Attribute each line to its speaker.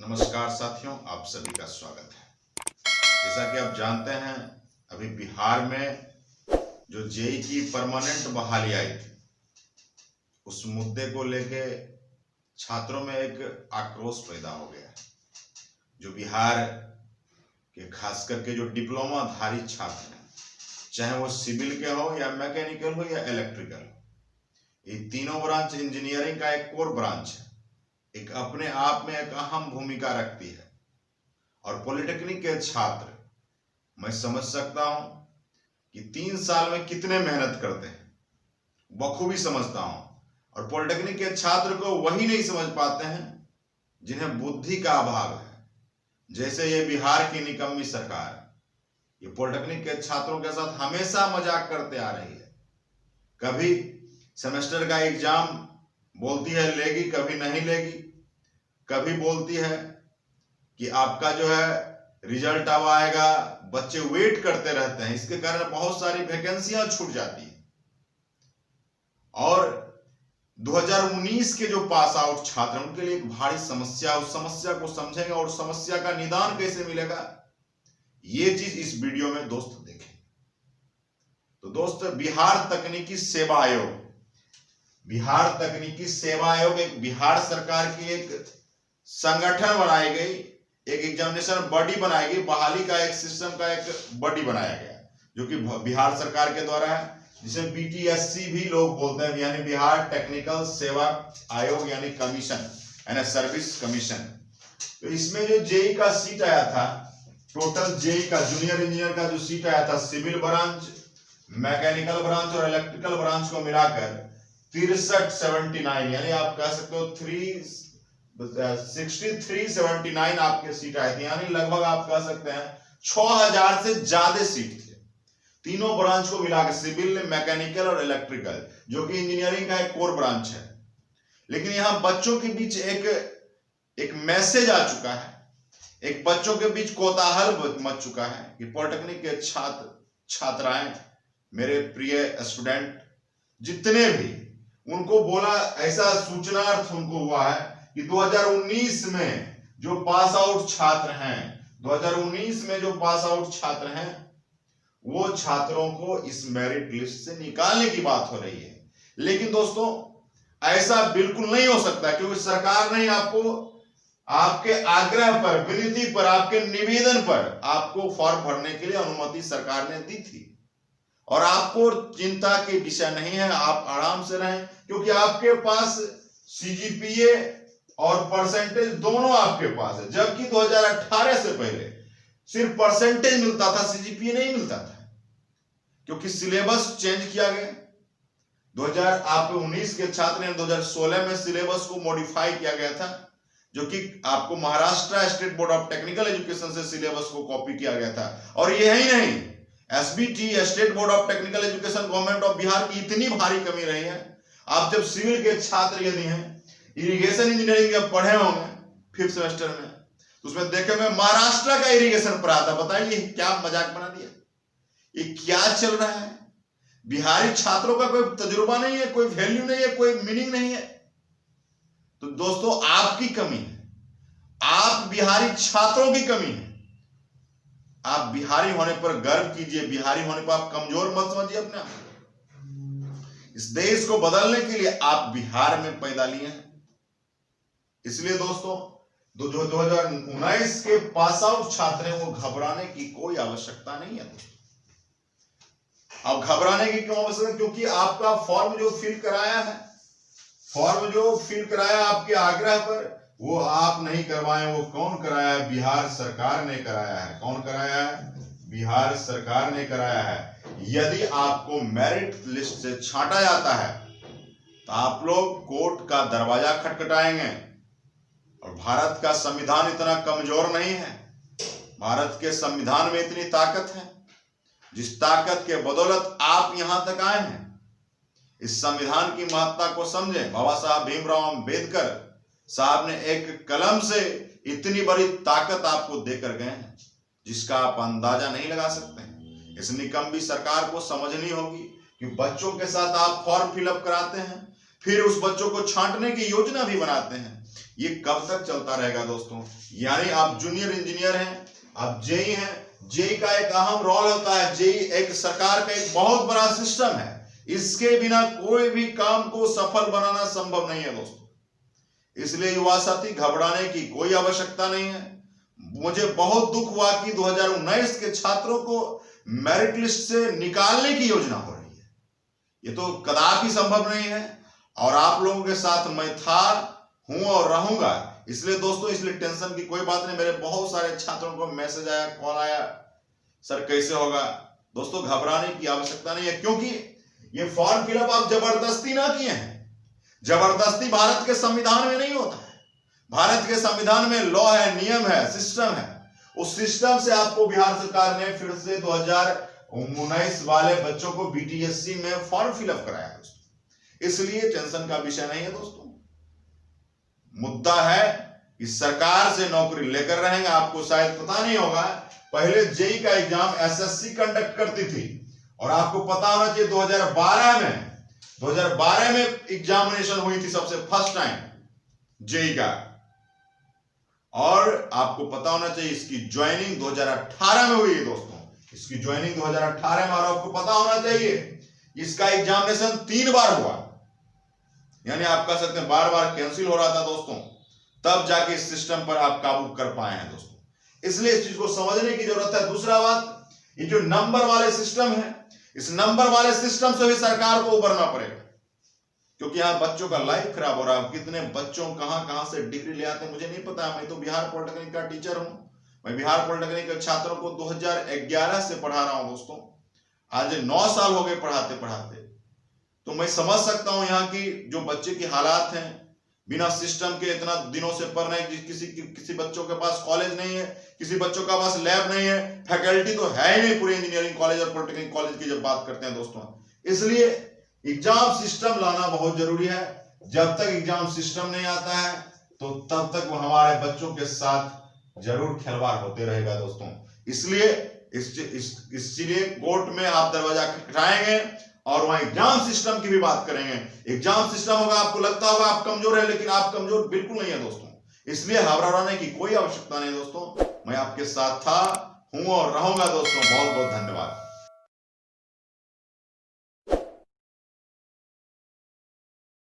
Speaker 1: नमस्कार साथियों, आप सभी का स्वागत है। जैसा कि आप जानते हैं, अभी बिहार में जो जेईई की परमानेंट बहाली आई थी, उस मुद्दे को लेके छात्रों में एक आक्रोश पैदा हो गया है। जो बिहार के खास करके जो डिप्लोमा धारी छात्र हैं, चाहे वो सिविल के हो या मैकेनिकल हो या इलेक्ट्रिकल हो, ये तीनों ब्रांच इंजीनियरिंग का एक कोर ब्रांच है, एक अपने आप में एक अहम भूमिका रखती है। और पॉलिटेक्निक के छात्र, मैं समझ सकता हूं कि 3 साल में कितने मेहनत करते हैं, बखूबी समझता हूं। और पॉलिटेक्निक के छात्र को वही नहीं समझ पाते हैं जिन्हें बुद्धि का अभाव है। जैसे ये बिहार की निकम्मी सरकार ये पॉलिटेक्निक के छात्रों के साथ हमेशा मजाक करते आ रही है। कभी सेमेस्टर का एग्जाम बोलती है लेगी, कभी नहीं लेगी, कभी बोलती है कि आपका जो है रिजल्ट अब आएगा। बच्चे वेट करते रहते हैं, इसके कारण बहुत सारी वैकेंसियां छूट जाती है। और 2019 के जो पास आउट छात्र हैं, उनके लिए एक भारी समस्या, उस समस्या को समझेंगे और समस्या का निदान कैसे मिलेगा, ये चीज इस वीडियो में दोस्त देखें। तो दोस्त, बिहार तकनीकी सेवा आयोग, बिहार तकनीकी सेवा आयोग एक बिहार सरकार की एक संगठन बनाई गई, एक एग्जामिनेशन बॉडी बनाई गई, बहाली का एक सिस्टम का एक बॉडी बनाया गया जो कि बिहार सरकार के द्वारा है, जिसे बीटीएससी भी लोग बोलते हैं, यानी बिहार टेक्निकल सेवा आयोग, यानी कमीशन, यानी सर्विस कमीशन। तो इसमें जो जेईई का सीट आया था, टोटल जेईई का जूनियर इंजीनियर का जो सीट आया था, सिविल ब्रांच, मैकेनिकल ब्रांच और इलेक्ट्रिकल ब्रांच को मिलाकर 6379, यानी आप कह सकते हो 6379 आपके सीट आए थे। यानी लगभग आप कह सकते हैं 6000 से ज्यादा सीट थे, तीनों ब्रांच को मिलाकर, सिविल, मैकेनिकल और इलेक्ट्रिकल, जो कि इंजीनियरिंग का एक कोर ब्रांच है। लेकिन यहां बच्चों के बीच एक मैसेज आ चुका है, एक बच्चों के बीच कोताहल मच चुका है कि पॉलिटेक्निक के छात्राएं, मेरे प्रिय स्टूडेंट जितने भी, उनको बोला, ऐसा सूचनार्थ उनको हुआ है कि 2019 में जो पास आउट छात्र हैं, 2019 में जो पास आउट छात्र हैं, वो छात्रों को इस मेरिट लिस्ट से निकालने की बात हो रही है। लेकिन दोस्तों, ऐसा बिल्कुल नहीं हो सकता, क्योंकि सरकार ने आपको, आपके आग्रह पर, विनती पर, आपके निवेदन पर आपको फॉर्म भरने के लिए अनुमति सरकार ने दी थी। और आपको चिंता के विषय नहीं है, आप आराम से रहें, क्योंकि आपके पास सीजीपीए और परसेंटेज दोनों आपके पास है। जबकि 2018 से पहले सिर्फ परसेंटेज मिलता था, सीजीपीए नहीं मिलता था, क्योंकि सिलेबस चेंज किया गया। 2019 के छात्र ने 2016 में सिलेबस को मॉडिफाई किया गया था, जो कि आपको Maharashtra state board of technical education से सिलेबस को कॉपी किया गया था। और यही नहीं, SBT, state board of technical education, government of Bihar की इतनी भारी कमी रही है। आप जब सिविल के छात्र यदि हैं, इरिगेशन इंजीनियरिंग जब पढ़े होंगे 5th सेमेस्टर में, तो उसमें देखेंगे महाराष्ट्र का इरिगेशन पढ़ा था। बताइए क्या मजाक बना दिया, ये क्या चल रहा है? बिहारी छात्रों का कोई तजुर्बा नहीं है, कोई वैल्यू नहीं है, कोई मीनिंग नहीं है। तो दोस्तों, आपकी कमी है, आप बिहारी छात्रों की कमी है। आप बिहारी होने पर गर्व कीजिए, बिहारी होने पर आप कमजोर मत समझिए अपने आप। इस देश को बदलने के लिए आप बिहार में पैदा लिए हैं। इसलिए दोस्तों, जो 2019 के पास आउट छात्र हैं, वो घबराने की कोई आवश्यकता नहीं है दोस्तों। अब घबराने की क्यों आवश्यकता? क्योंकि आपका फॉर्म जो फिल कराया है, फॉर्म जो फिल कराया आपके आग्रह पर, वो आप नहीं करवाए, वो कौन कराया है? बिहार सरकार ने कराया है। कौन कराया है? बिहार सरकार ने कराया है। यदि आपको मेरिट लिस्ट से छांटा जाता है, तो आप लोग कोर्ट का दरवाजा खटखटाएंगे। और भारत का संविधान इतना कमजोर नहीं है, भारत के संविधान में इतनी ताकत है, जिस ताकत के बदौलत आप यहां तक आए हैं। इस संविधान की महत्ता को समझें। बाबा साहब भीमराव अंबेडकर साहब ने एक कलम से इतनी बड़ी ताकत आपको देकर गए हैं, जिसका आप अंदाजा नहीं लगा सकते हैं। इस निकम्मी सरकार को समझनी होगी कि बच्चों के साथ आप फॉर्म फिलअप कराते हैं, फिर उस बच्चों को छांटने की योजना भी बनाते हैं। ये कब तक चलता रहेगा दोस्तों? यानी आप जूनियर इंजीनियर हैं, आप जेई हैं, जेई का एक अहम रोल होता है। जेई एक सरकार का एक बहुत बड़ा सिस्टम है, इसके बिना कोई भी काम को सफल बनाना संभव नहीं है दोस्तों। इसलिए युवा साथी, घबराने की कोई आवश्यकता नहीं है। मुझे बहुत दुख हुआ कि 2019 के छात्रों को मेरिट लिस्ट से निकालने की योजना हो रही है। ये तो कदापि संभव नहीं है, और आप लोगों के साथ मैं था, हूं और रहूंगा। इसलिए दोस्तों, इसलिए टेंशन की कोई बात नहीं। मेरे बहुत सारे छात्रों को मैसेज आया, कॉल आया, सर कैसे होगा। दोस्तों घबराने की आवश्यकता नहीं है, क्योंकि ये फॉर्म फिलअप आप जबरदस्ती ना किए हैं। जबरदस्ती भारत के संविधान में नहीं होता है। भारत के संविधान में लॉ है, नियम है, सिस्टम है। उस सिस्टम से आपको बिहार सरकार ने फिर से 2019 वाले बच्चों को बीटीएससी में फॉर्म फिलअप कराया दोस्तों। इसलिए टेंशन का विषय नहीं है दोस्तों। मुद्दा है कि सरकार से नौकरी लेकर रहेंगे। आपको शायद पता नहीं होगा, पहले जेई का एग्जाम एसएससी कंडक्ट करती थी, और आपको पता होना चाहिए 2012 में एग्जामिनेशन हुई थी सबसे फर्स्ट टाइम जेई का। और आपको पता होना चाहिए इसकी ज्वाइनिंग 2018 में हुई है दोस्तों। इसकी ज्वाइनिंग 2018 में, और आपको पता होना चाहिए इसका एग्जामिनेशन 3 बार हुआ। यानी आप कह सकते हैं बार बार कैंसिल हो रहा था दोस्तों, तब जाके इस सिस्टम पर आप काबू कर पाए हैं दोस्तों। इसलिए इस चीज को समझने की जरूरत है। दूसरा बात, ये जो नंबर वाले सिस्टम है, इस नंबर वाले सिस्टम से भी सरकार को उबरना पड़ेगा, क्योंकि यहां बच्चों का लाइफ खराब हो रहा है। कितने बच्चों कहां से डिग्री ले आते हैं मुझे नहीं पता। मैं तो बिहार पॉलिटेक्निक का टीचर हूं। मैं बिहार पॉलिटेक्निक के छात्रों को 2011 से पढ़ा रहा हूं दोस्तों। आज 9 साल हो गए पढ़ाते पढ़ाते। तो मैं समझ सकता हूं यहाँ की जो बच्चे की हालात हैं, बिना सिस्टम के इतना दिनों से पढ़ रहे हैं। किसी बच्चों के पास कॉलेज नहीं है, किसी बच्चों के पास लैब नहीं है, फैकल्टी तो है ही नहीं पूरे इंजीनियरिंग कॉलेज और पॉलिटेक्निक कॉलेज की जब बात करते हैं दोस्तों। इसलिए एग्जाम सिस्टम लाना बहुत जरूरी है। जब तक एग्जाम सिस्टम नहीं आता है, तो तब तक वो हमारे बच्चों के साथ जरूर खिलवाड़ होते रहेगा दोस्तों। इसलिए इसलिए कोर्ट में आप दरवाजा खटखटाएंगे और वहां एग्जाम सिस्टम की भी बात करेंगे। एग्जाम सिस्टम होगा, आपको लगता होगा आप कमजोर है, लेकिन आप कमजोर बिल्कुल नहीं है दोस्तों। इसलिए घबराने की कोई आवश्यकता नहीं दोस्तों। मैं आपके साथ था, हूं और रहूंगा दोस्तों। बहुत बहुत धन्यवाद।